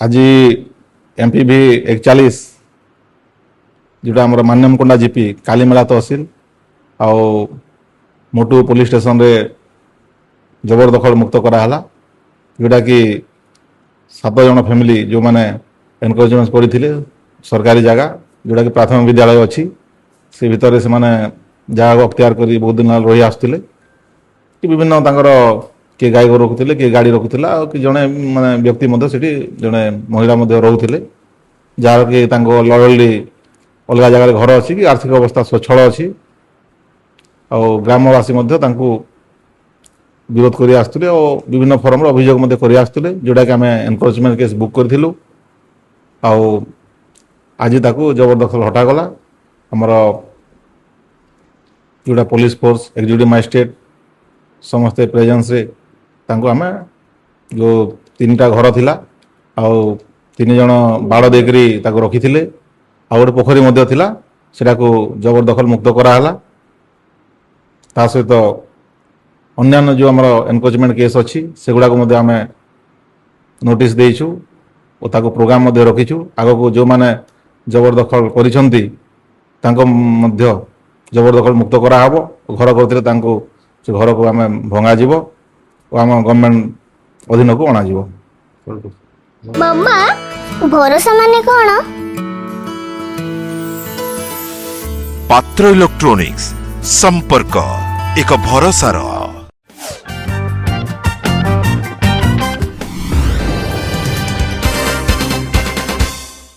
आज MPV 41 जोटा आम मान्यमकोंडा जीपी कालीमेला तहसिल आउ मोटू पुलिस स्टेशन रे जबरदखल मुक्त कराला जोटा कि 7 जन फैमिली जो मैंने एनकरेजमेंट करते सरकारी जगह जोटा कि प्राथमिक विद्यालय अच्छी से भितर से मैंने जगह अख्तियार कर बहुत दिन रही आसुले कि विभिन्न किए गाई गोरु रखुले किए गाड़ी रखुला कि जड़े माने व्यक्ति जड़े महिला रोते जार कि लयली अलग जगह घर अच्छी कि आर्थिक अवस्था स्वच्छल अच्छी आ ग्रामवासी विरोध कर आसुले और विभिन्न फॉरम अभियोग कर आसुले जोटा कि आम एनकरेजमेंट केस बुक करूँ आज ताकू जबरदखल हटागला आमर जोटा पुलिस फोर्स एक्जिक्यूटिव मजिस्ट्रेट समस्ते प्रेजेंस रे तांको आमे जो 3टा घर थिला आ 3 जन बाड़ देकरी ताको रखिथिले आ गोटे पोखरी मध्य थिला सेटा को जबरदखल मुक्त कराला ता सहित अन्यान्य जो आमर एनकरेजमेंट केस अच्छी सेगुड़ा को मध्य आमे नोटिस देइछु और ताको प्रोग्राम मध्य रखिछु आगो को जो माने जबरदखल करिसंती तांको मध्य जबरदखल मुक्त करा हबो घर करथिले तांको से घर को आम भंगा जीव और आम गवर्नमेंट अधीन को अणाजिव। मम्मा भरोसा माने कौन? पात्र इलेक्ट्रोनिक्स संपर्क एक भरोसार